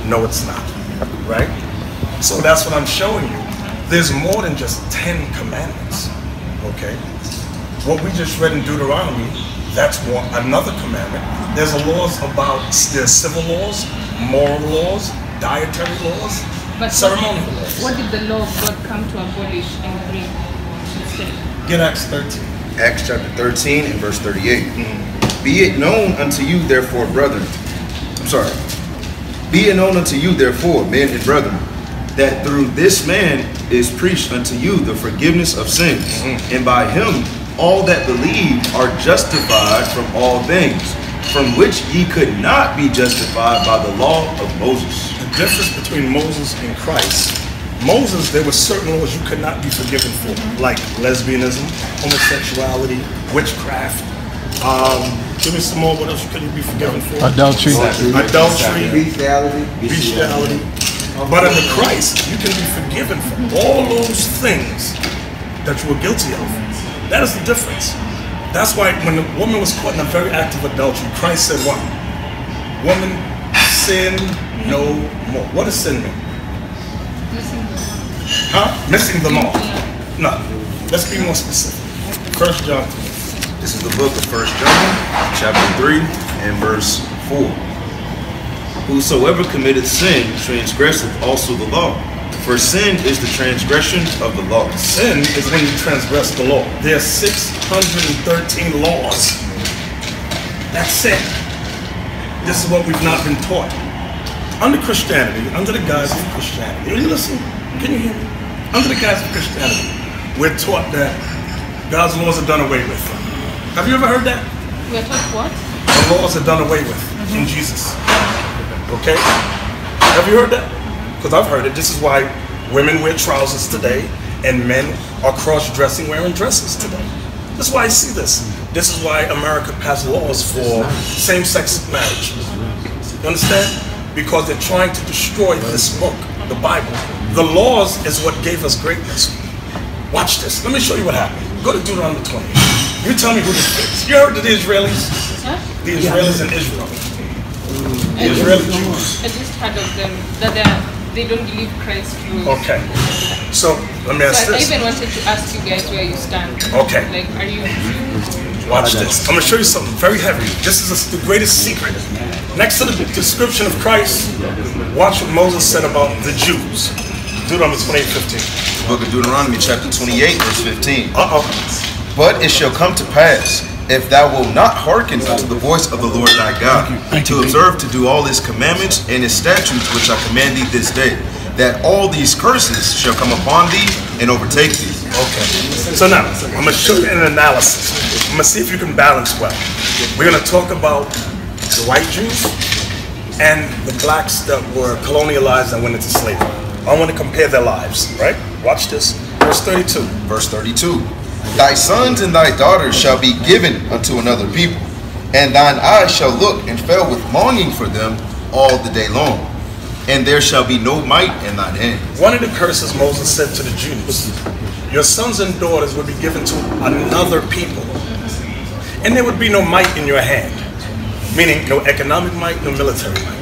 No, it's not. Right? So that's what I'm showing you. There's more than just 10 commandments. Okay? What we just read in Deuteronomy, that's another commandment. There's there's civil laws, moral laws, dietary laws, but ceremonial laws. What did the law of God come to abolish and bring instead? Get Acts 13. Acts chapter 13 and verse 38. Be it known unto you, therefore, brethren. Be it known unto you, therefore, men and brethren, that through this man is preached unto you the forgiveness of sins, and by him all that believe are justified from all things, from which ye could not be justified by the law of Moses. The difference between Moses and Christ, Moses, there were certain laws you could not be forgiven for, like lesbianism, homosexuality, witchcraft. Give me some more. What else couldn't you be forgiven for? Adultery. Bestiality. But under Christ, you can be forgiven for all those things that you were guilty of. That is the difference. That's why when the woman was caught in a very act of adultery, Christ said what? Woman, sin no more. What does sin mean? Missing the mark. No. Let's be more specific. 1 John. This is the book of 1 John, chapter 3 and verse 4. Whosoever committeth sin transgresseth also the law. For sin is the transgression of the law. Sin is when you transgress the law. There are 613 laws. That's sin. This is what we've not been taught. Under Christianity, under the guise of Christianity, are you listening? Can you hear me? Under the guise of Christianity, we're taught that God's laws are done away with. Have you ever heard that? We're taught what? The laws are done away with in Jesus. Okay? Have you heard that? Because I've heard it. This is why women wear trousers today and men are cross-dressing wearing dresses today. This is why I see this. This is why America passed laws for same-sex marriage. You understand? Because they're trying to destroy this book, the Bible. The laws is what gave us greatness. Watch this. Let me show you what happened. Go to Deuteronomy 20. You tell me who this is. You heard of the Israelis? Huh? The Israelis in Israel. The Israeli Jews. I just heard of them, that they don't believe Christ rules. Okay. So, let me ask So I this. even wanted to ask you guys where you stand. Okay. Like, are you Jews? Watch this. I'm going to show you something very heavy. This is the greatest secret. Next to the description of Christ, watch what Moses said about the Jews. Deuteronomy 28:15. Book of Deuteronomy chapter 28 verse 15. Uh-oh. But it shall come to pass, if thou wilt not hearken unto the voice of the Lord thy God, to observe to do all his commandments and his statutes which I command thee this day, that all these curses shall come upon thee and overtake thee. Okay. So now, I'm going to show you an analysis. I'm going to see if you can balance well. We're going to talk about the white Jews and the blacks that were colonialized and went into slavery. I want to compare their lives, right? Watch this. Verse 32. Verse 32. Thy sons and thy daughters shall be given unto another people, and thine eyes shall look and fail with longing for them all the day long, and there shall be no might in thine hand. One of the curses Moses said to the Jews, your sons and daughters would be given to another people, and there would be no might in your hand, meaning no economic might, no military might.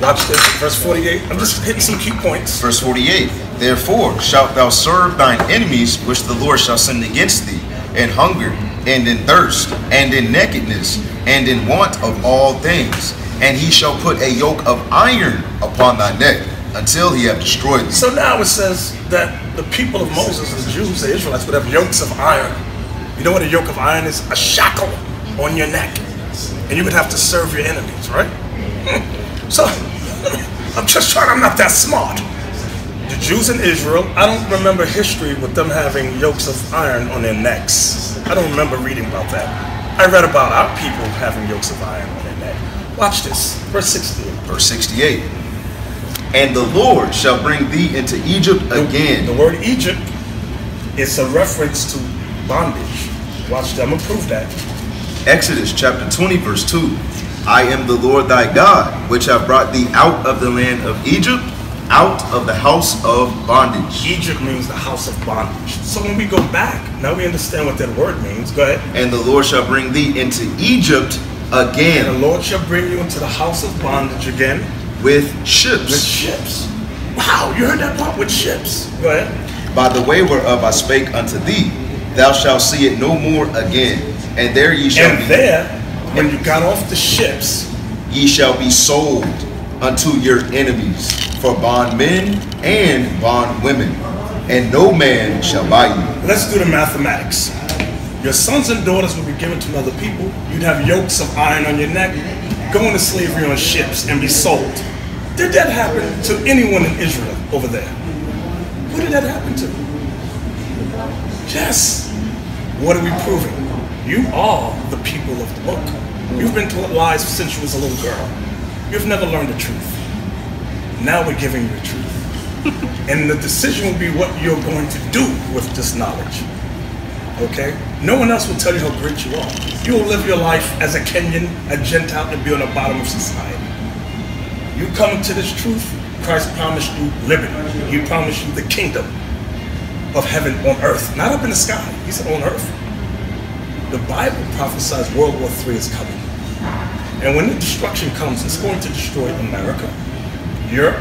Watch this, verse 48. I'm just hitting some key points. Verse 48. Therefore shalt thou serve thine enemies which the Lord shall send against thee, in hunger, and in thirst, and in nakedness, and in want of all things. And he shall put a yoke of iron upon thy neck, until he have destroyed thee. So now it says that the people of Moses, the Jews, the Israelites, would have yokes of iron. You know what a yoke of iron is? A shackle on your neck. And you would have to serve your enemies, right? So, I'm not that smart. The Jews in Israel, I don't remember history with them having yokes of iron on their necks. I don't remember reading about that. I read about our people having yokes of iron on their neck. Watch this, verse 68. Verse 68. And the Lord shall bring thee into Egypt again. The word Egypt is a reference to bondage. Watch that, I'm going to prove that. Exodus chapter 20 verse 2. I am the Lord thy God, which have brought thee out of the land of Egypt, out of the house of bondage. Egypt means the house of bondage. So when we go back, now we understand what that word means. Go ahead. And the Lord shall bring thee into Egypt again. And the Lord shall bring you into the house of bondage again. with With ships. ships. Wow, you heard that part? With ships. Go ahead. By the way whereof I spake unto thee, thou shalt see it no more again. And there ye shall And be, there, when you got off the ships, ye shall be sold unto your enemies for bondmen and bondwomen, and no man shall buy you. let's do the mathematics. Your sons and daughters will be given to other people. You'd have yokes of iron on your neck, go into slavery on ships and be sold. Did that happen to anyone in Israel over there? Who did that happen to? Yes. What are we proving? You are the people of the book. You've been taught lies since you was a little girl. You've never learned the truth. Now we're giving you the truth. And the decision will be what you're going to do with this knowledge. Okay? No one else will tell you how great you are. You will live your life as a Kenyan, a Gentile, and be on the bottom of society. You come to this truth, Christ promised you liberty. He promised you the kingdom of heaven on earth. Not up in the sky. He said on earth. The Bible prophesies World War III is coming. And when the destruction comes, it's going to destroy America, Europe,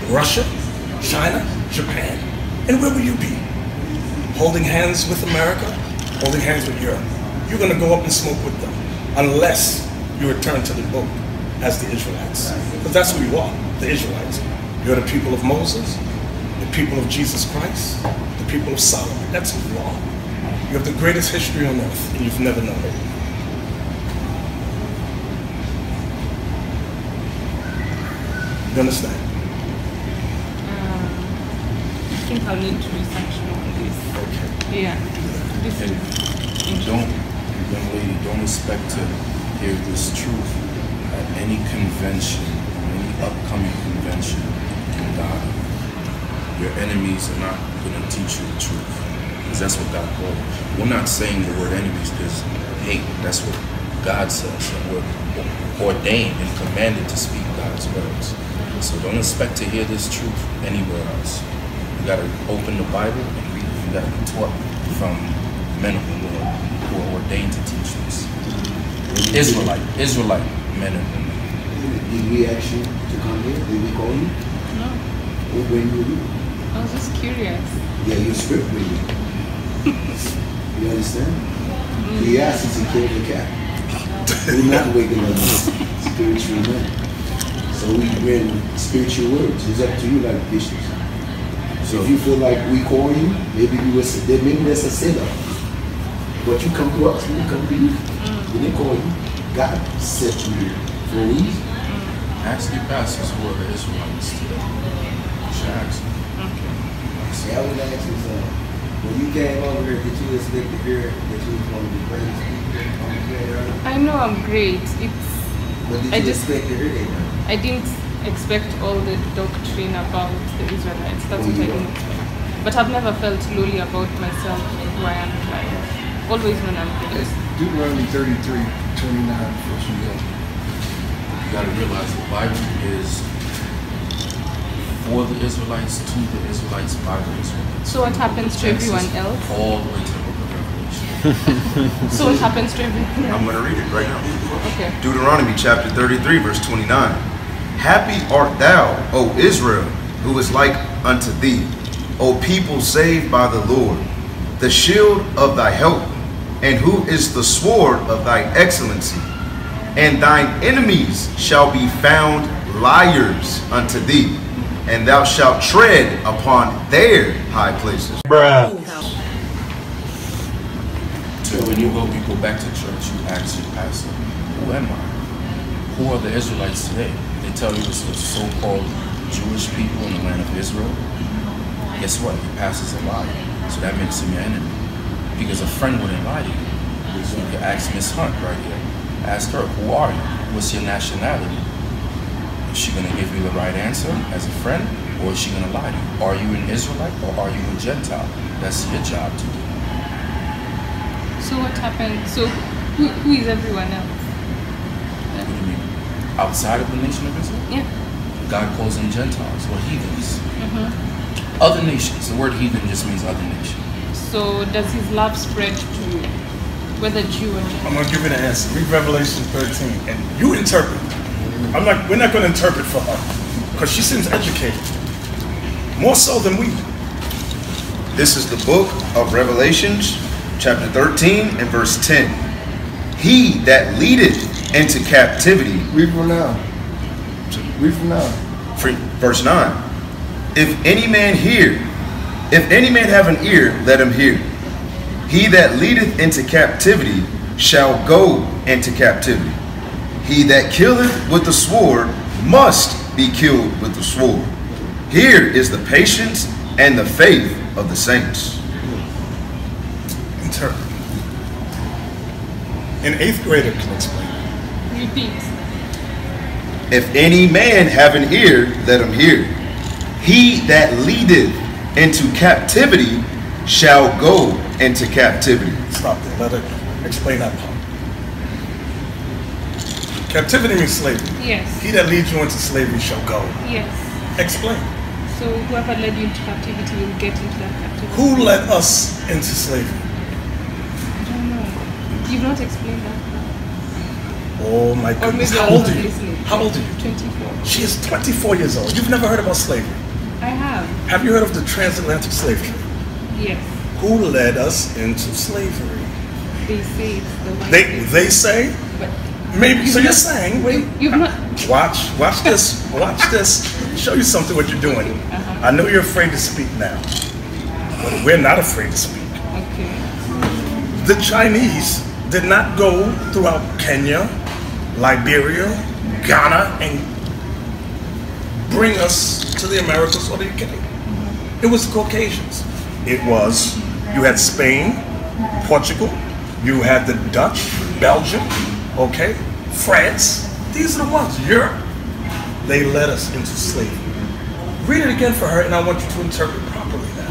Russia, China, Japan. And where will you be? Holding hands with America, holding hands with Europe. You're going to go up and smoke with them unless you return to the book as the Israelites. But that's who you are, the Israelites. You're the people of Moses, the people of Jesus Christ, the people of Solomon. That's who you are. You have the greatest history on earth, and you've never known it. You understand? I think I'll need to research more on this. Okay. Yeah. This is Don't, young lady, don't expect to hear this truth at any convention, any upcoming convention in God. Your enemies are not going to teach you the truth, because that's what God called it. We're not saying the word enemies because hate. That's what God says, and we're ordained and commanded to speak God's words. So don't expect to hear this truth anywhere else. You got to open the Bible and read it. You got to be taught from men of the Lord who are ordained to teach this. Israelite men and women. Did we ask you to come here? Did we call you? no. What when you do? I was just curious. Yeah, your script with you. You understand? We asked you to kill the cat. We're not waking up spiritual men. So we bring spiritual words. It's up to you, like bishops. So if you feel like we call you, maybe maybe that's a setup. But you come to us, we come to you. We didn't call you. God set you here for a reason. Ask your pastors who are the Israelites today. You should ask them. See, I would ask you something. When you came over here, did you expect to hear that you was one of the greatest people on the planet? I know I'm great. But did I you just- expect to hear that? I didn't expect all the doctrine about the Israelites. That's what I didn't expect. But I've never felt lowly about myself and who I am in life. Always when I'm great. Deuteronomy 33:29 for some help. You got to realize the Bible is for the Israelites, to the Israelites, by the Israelites. So what happens to everyone Genesis, else? all the way to the book of Revelation. So what happens to everyone else? I'm going to read it right now. Okay. Deuteronomy chapter 33, verse 29. Happy art thou, O Israel, who is like unto thee, O people saved by the Lord, the shield of thy help, and who is the sword of thy excellency. And thine enemies shall be found liars unto thee, and thou shalt tread upon their high places. So when you go back to church, you ask your pastor, who am I? Who are the Israelites today? They tell you it's the so-called Jewish people in the land of Israel. Guess what? Your pastor's a liar. So that makes him your enemy. Because a friend wouldn't lie to you. So you can ask Miss Hunt right here. Ask her, who are you? What's your nationality? Is she going to give you the right answer as a friend? Or is she going to lie to you? Are you an Israelite or are you a Gentile? That's your job to do. So what happened? So who is everyone else? What do you mean? Outside of the nation of Israel? Yeah. God calls them Gentiles or heathens. Other nations. The word heathen just means other nation. So does his love spread to whether Jew or Gentile? I'm going to give you the answer. Read Revelation 13, and you interpret. We're not going to interpret for her because she seems educated, more so than we. This is the book of Revelations, chapter 13 and verse 10. He that leadeth into captivity. Read from now. Read from now. Verse 9. If any man have an ear, let him hear. He that leadeth into captivity shall go into captivity. He that killeth with the sword must be killed with the sword. Here is the patience and the faith of the saints. Interpret. An 8th grader can explain. Repeat. If any man have an ear, let him hear. He that leadeth into captivity shall go into captivity. Stop there. Let her explain that part. Captivity means slavery. Yes. He that leads you into slavery shall go. Yes. Explain. So whoever led you into captivity will get into that captivity. Who led us into slavery? I don't know. You've not explained that. Oh my Or goodness. maybe How I old wasn't are you? listening. How old are you? 24. She is 24 years old. You've never heard about slavery. I have. Have you heard of the transatlantic slave trade? Yes. Who led us into slavery? They say it's the white They say? But Maybe. So you're saying, wait. you've not. Watch this. Watch this. Show you something what you're doing. I know you're afraid to speak now. But we're not afraid to speak. Okay. The Chinese did not go throughout Kenya, Liberia, Ghana, and bring us to the Americas or the UK. It was the Caucasians. It was, you had Spain, Portugal, you had the Dutch, Belgium, okay, France. These are the ones, Europe. They led us into slavery. Read it again for her, and I want you to interpret properly now.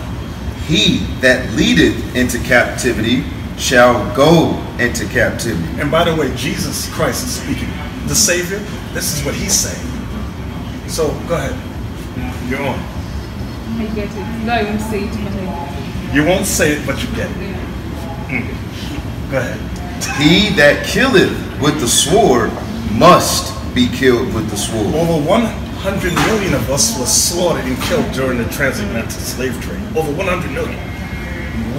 He that leadeth into captivity shall go into captivity. And by the way, Jesus Christ is speaking. The Savior, this is what he's saying. So, go ahead. You're on. I get it. No, I won't say it, but I You won't say it, but you get it. yeah. Go ahead. He that killeth with the sword must be killed with the sword. Over 100 million of us were slaughtered and killed during the transatlantic slave trade. Over 100 million.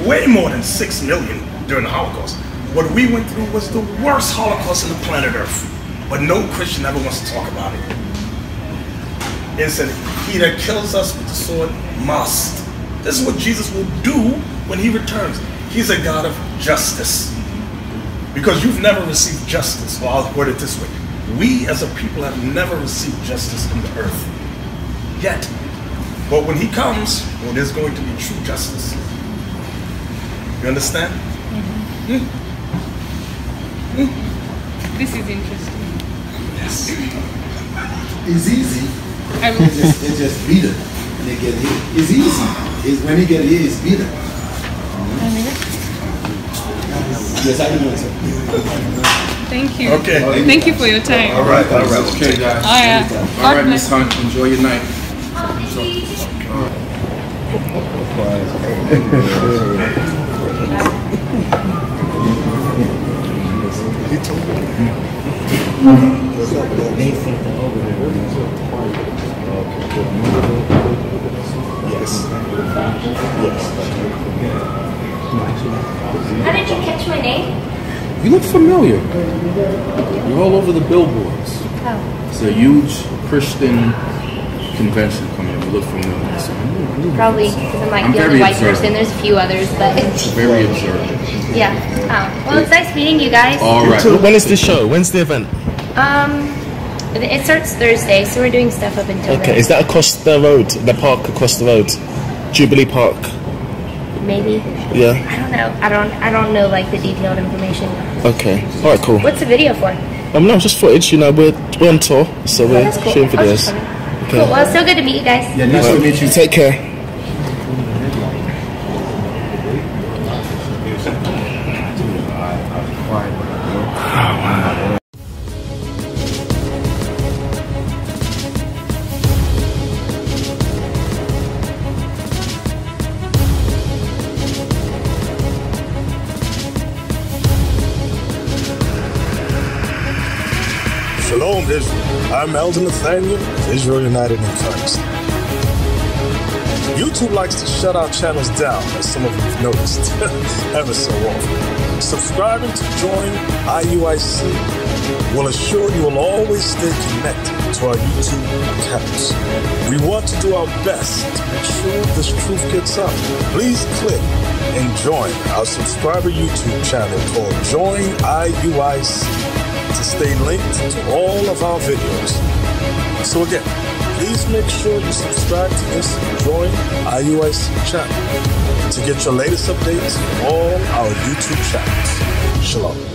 Way more than 6 million during the Holocaust. What we went through was the worst Holocaust on the planet Earth. But no Christian ever wants to talk about it. It said, he that kills us with the sword must. This is what Jesus will do when he returns. He's a God of justice. Because you've never received justice. Well, I'll word it this way. We as a people have never received justice on the earth. Yet. But when he comes, well, there's going to be true justice. You understand? This is interesting. Yes. It's easy. I will. It's just beat it and they get hit. It's easy. It's when he get hit, it's beat it. Yes, I can answer. Thank you. Okay. Thank you for your time. All right. Okay, guys. Oh, yeah. All right, God Miss bless. Hunt. Enjoy your night. How did you catch my name? You look familiar. You're all over the billboards. Oh, It's a huge Christian convention coming up. You look familiar. So probably because I'm like I'm the very only white observant. person. There's a few others, but very observant. yeah. Well, it's nice meeting you guys. All right. So when is the show? When's the event? It starts Thursday, so we're doing stuff up until Okay, then. is that across the road? The park across the road? Jubilee Park? Maybe. Yeah. I don't know. I don't know like the detailed information. Okay. Alright, cool. What's the video for? No, just footage, you know, we're on tour, so Oh, we're that's cool. shooting Oh, that's videos. funny. Cool. Well, it's so good to meet you guys. Yeah, nice to meet you. Take care. Shalom, Israel. I'm Elder Nathaniel of Israel United in Christ. YouTube likes to shut our channels down, as some of you have noticed, ever so often. Subscribing to join IUIC will assure you will always stay connected to our YouTube accounts. We want to do our best to make sure this truth gets out. Please click and join our subscriber YouTube channel called Join IUIC to stay linked to all of our videos. So again, please make sure you subscribe to this Join IUIC channel to get your latest updates from all our YouTube channels. Shalom.